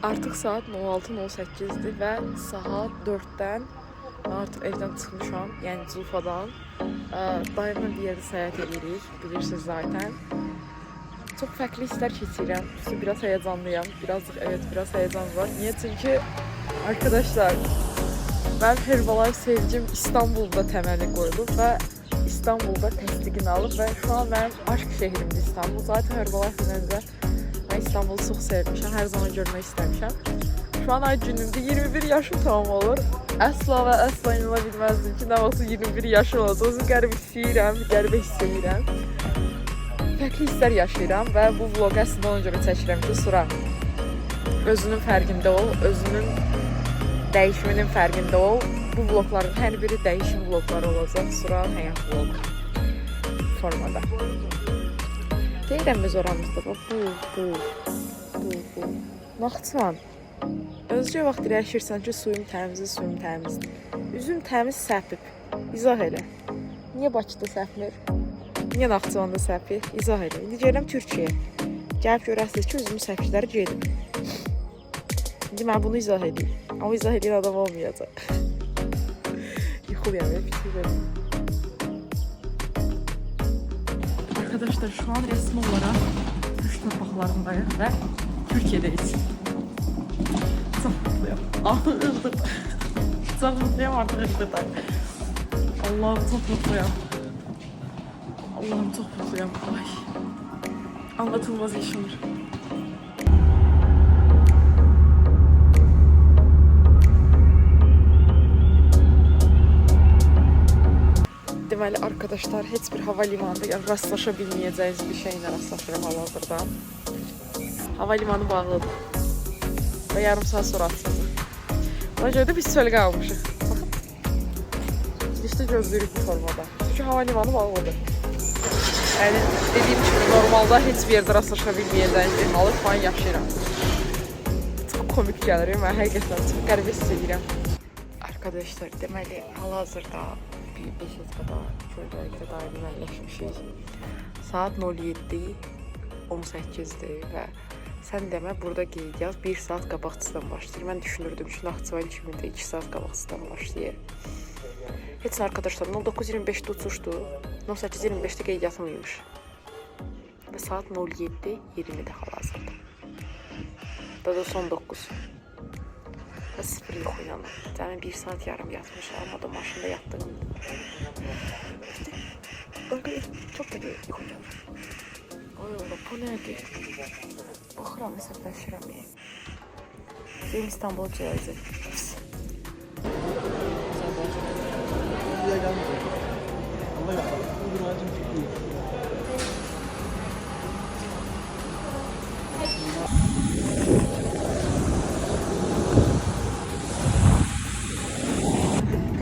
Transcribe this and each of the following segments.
Artıq saat 06:08-dir və saat 4-dən artıq evdən çıxmışam, yəni Zulfadan. Dayımla bir yerdə səyahət edirik, bilirsiniz zaten. Çox fərqli hisslər keçirəm. Biraz heyecanlıyam. Biraz heyecan var. Niye? Çünkü arkadaşlar ben Herbalife sevgim İstanbul'da temeli koydum ve İstanbul'da təsdiqini alıb və şu an benim aşk şehrimdir İstanbul. Zaten Herbalife'den önce ben İstanbul'u çok sevmişim. Her zaman görmek istemişim. Şu an ay günümde 21 yaşım tamam olur. Əsla ve əsla inana bilməzdim ki, nə olsa 21 yaşım olacaq. Özüm qəribə istəyirəm, qəribə hiss edirəm. Fərqli hisslər yaşayıram və bu vlogu əslində ona görə çəkirəm ki, Sura özünün fərqində ol, özünün dəyişiminin fərqində ol. Bu vlogların hər biri dəyişim vlogları olacaq, Sura'nın həyat vlogu formada. Deyirəm biz oramızda, bu. Naxçıvan. Özcə vaxt dirəşirsən ki, suyum təmizdir. Üzüm təmiz səpib. İzah elə. Niyə Bakıda səpmir? Niyə Naxçıvanda səpir? İzah elə. İndi gəlirəm Türkiyəyə. Gəlib görəsiniz ki, üzümün səpkiləri gedib. İndi mən bunu izah edeyim. Ama izah edən adam olmayacaq. Yıxılıyam, fikir verin. Arkadaşlar şu an resmi olarak üç torpaqlarındayıq və Türkiye'deyiz. Çok mutluyum. Ağırdır. Çok mutluyum artık ırdıdan. Allah'ım çok mutluyum. Allah'ım çok mutluyum. Ay. Anlatılmaz yaşanır. Deməli arkadaşlar, heç bir havalimanında rastlaşa bilməyəcəyiniz bir şeylə rastlaşıram hal-hazırda. Havalimanı bağlıdır və yarım saat sonra açılacaq. Ona görə də biz çöldə qalmışıq. Baxın. İşte gözləyirik bu formada. Çünki havalimanı bağlıdır. Yəni dediyim kimi normalda heç bir yerdə rastlaşa bilməyəcəyiniz bir halı şu an yaşayıram. Çox komik gəlir, mən həqiqətən çox qəribə hiss edirəm. Arkadaşlar, deməli hal-hazırda bir 5 dakikada çöldə dairədə yerləşmişik. Saat 07:18-dir və sən demə burada qeyd yaz 1 saat qabaqçıdan başlayır. Mən düşünürdüm ki, Naxçıvan 2000-də 2 saat qabaqçıdan başlayır. Heç arkadaşlar 09:25-də uçuşdu. 08:25-də qeydiyyatım uymuş. Və saat 07:20-də hal-hazırda. Daha son 9. Və 0 yuxu ilə. Cəmi 1 saat yarım yatmışam, amma da maşında yatdığım. Çok da yuxu gəlir. Ay Allah, bu nədir? Baxıram, hesabləşirəm. Benim İstanbul cihazı.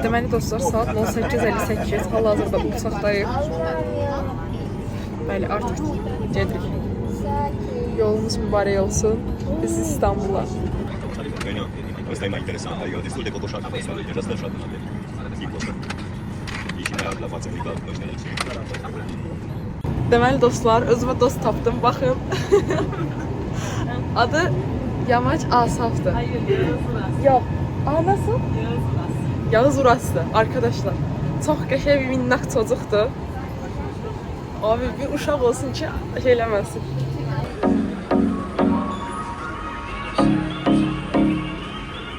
Deməli dostlar, saat 18:58, hal-hazırda uçaqdayıq. Bəli, artıq gedirik. Yolumuz mübarək olsun. Biz İstanbul'a. Questa è interessante, io discuto con Shaka, già sta Shaka. Deməli dostlar, özümə dost tapdım. Baxın. Adı Yamaç Asaf'dır. Hayır, Yağız Uras. Yok. Aa, nasıl? Yağız Uras. Yağız Uras'tı arkadaşlar. Çox qəşəng bir minnaq çocuqdur. Abi bir uşaq olsun ki, şey eləməsin.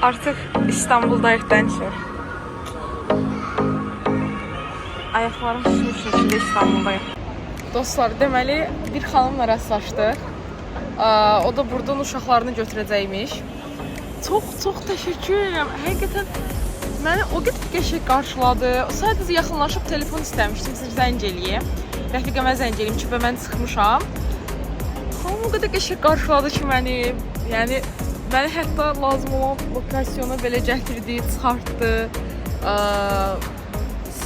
Artıq İstanbul'dayıq dənçər. Ayaqlarım şişmiş şəkildə İstanbul'dayıq. Dostlar, deməli bir xanımla rastlaşdıq. O da buradan uşaqlarını götürəcəkmiş. Çox təşəkkür edirəm. Həqiqətən məni o qədər qəşəng qarşıladı. Sadəcə yaxınlaşıb telefon istəmişdim, sizə zəng eləyim. Rəfiqəmə zəng eləyim ki, mən çıxmışam. Xanım o qədər qəşəng qarşıladı ki məni. Yəni məni hətta lazım olan lokasiyona belə gətirdi, çıxartdı.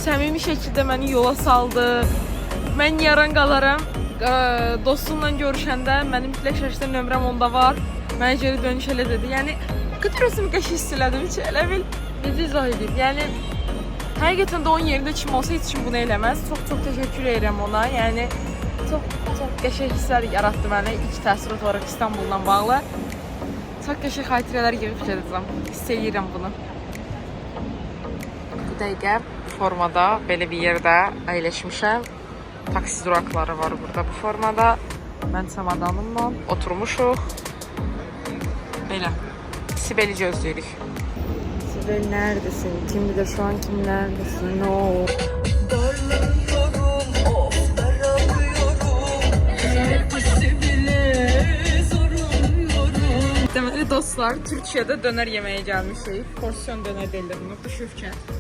Səmimi şəkildə məni yola saldı. Mən yaran qalaram. Dostumla görüşəndə mənim mütləq şəkildə nömrəm onda var. Mənə geri dönüş elə dedi. Yəni qədər özümü qəşəng hiss elədim ki, elə bil necə izah edeyim. Yəni həqiqətən də onun yerində kim olsa heç kim bunu eləməz. Çox təşəkkür edirəm ona. Yəni çox qəşəng hisslər yaratdı mənə ilk təəssürat olaraq İstanbuldan bağlı. Çok qəşəng xatirələr gibi fikirləşirəm. Hiss edirəm bunu. Bu dəqiqə formada belə bir yerdə əyləşmişəm. Taksi durakları var burada bu formada. Mən çamadanımla oturmuşuq. Belə. Sibel'i gözləyirik. Sibel neredesin? Kim bilir şu an kim neredesin? Ne o? Deməli dostlar, Türkiyədə dönər yeməyə gəlmişik. Porsiyon dönər deyirlər bunu, bu şövkət.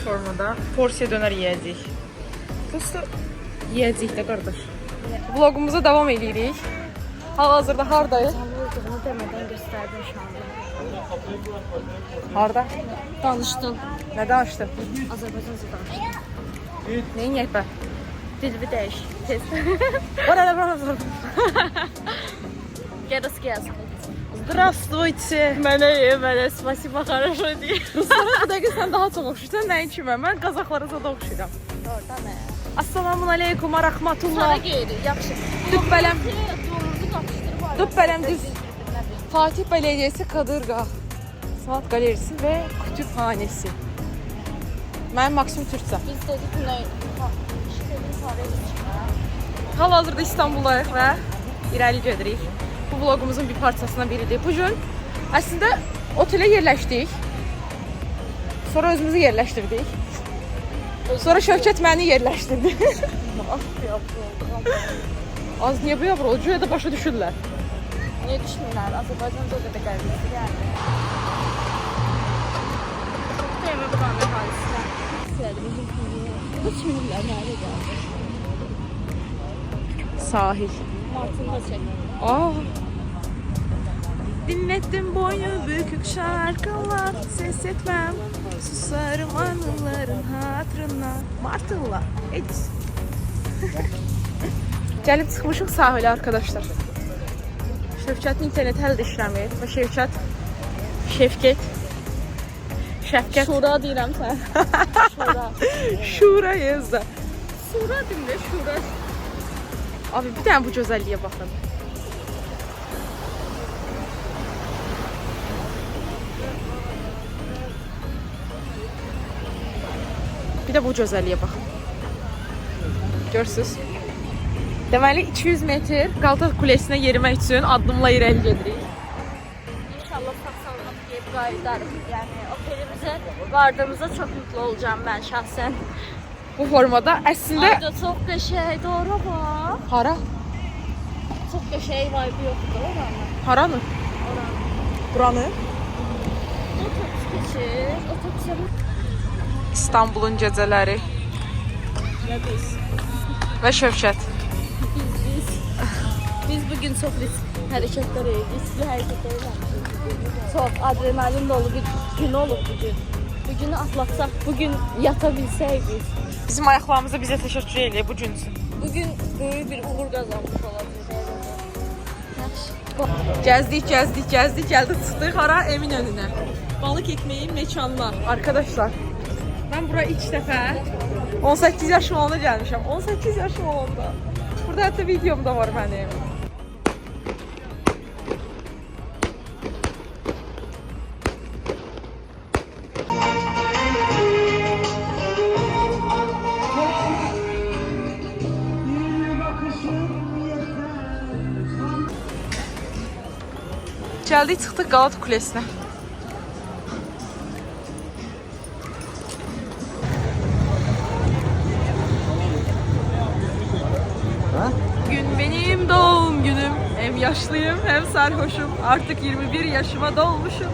Formada porsiya dönər yeyəcəyik. Prosto yeyəcəyik də qardaş. Vlogumuza davam edirik. Hal-hazırda hardayıq? Canlı olduğunu demeden gösterdim şu anda. Harda? Danıştım. Nə danışdın? Azerbaycanca danıştım. Neyin yeyək bə? Dilimi değiş. Tez. Bana. Gel. Здравствуйте. Mənə spasiba хорошо deyil. Ruslara bu dəqiqə sən daha çox oxşuyursan, nəyin kimi? Mən Qazaxlara da oxşuyuram. Orada ne? Assalamun aleykum wa Sana rahmatullah. geyri. Yaxşı. Dübbələm, Doğrunuzu kapıştırıp dübbələm düz. Fatih Belediyesi Kadırga Sanat Galerisi ve Kütüphanesi. Mən Maksim Türkçə. Biz dedik ne? İşte bir Hal-hazırda İstanbuldayıq və irəli gedirik. Bu vlogumuzun bir parçasından biridir. Bu gün əslində otelə yerləşdik. Sonra özümüzü yerləşdirdik. Sonra Şövkət məni yerləşdirdi. Az niyə bu yapır? Ocuya da başa düşürlər. Niye düşmüyorlar? Azerbaycanca da gelmesi yani. Çok da yemek bulanıyor hadisler. Sevdim. Bu çimler nerede geldi? Sahil. Martın'da çek. Aa. Dinlettim boynu bükük şarkılar, ses etmem, susarım anıların hatırına. Martılla, Edis. Gəlib çıxmışıq sahilə arkadaşlar. Şevkat'ın internet hələ də işləmir. Və Şevket. Şura deyirəm sən. Şura. Şura yazdı. Şura deyim də, şura. Abi bir dənə bu gözəlliyə baxın. Bir də bu gözəlliyə baxın. Görürsüz? Deməli 200 metr Qalata Kulesinə yerimək üçün addımla irəli gedirik. İnşallah sağ-salamat gelip qayıdarıq. Yani otelimize vardığımızda çok mutlu olacağım ben şahsen. Bu formada əslində Ayda çok qəşəng, doğru bak. hara? Çok qəşəng vibe yoktu oranın. Haranı? Oranın. Buranı? Otobüs keçir, otobüsə İstanbulun gecələri ne biz? və Şövkət. Biz bugün çok hareketler riskli hareketler yapmışız. Çok adrenalin dolu bir gün olur bugün. Bugünü atlatsak, bugün yatabilsek biz. Bizim ayaqlarımıza bizə təşəkkür eləyək bu gün üçün. Bugün böyük bir uğur kazanmış olacağız. Yaxşı. Gəzdik, gəldik çıxdıq hara? Eminönünə. Balıq ekmeğin mekanına. Arkadaşlar, mən bura ilk dəfə 18 yaşım olanda gəlmişəm. 18 yaşım olanda. Burada hətta videom da var mənim. Gəldik, çıxdıq Qalata Kulesinə. Bugün benim doğum günüm. Hem yaşlıyım hem sarhoşum. Artık 21 yaşıma dolmuşum.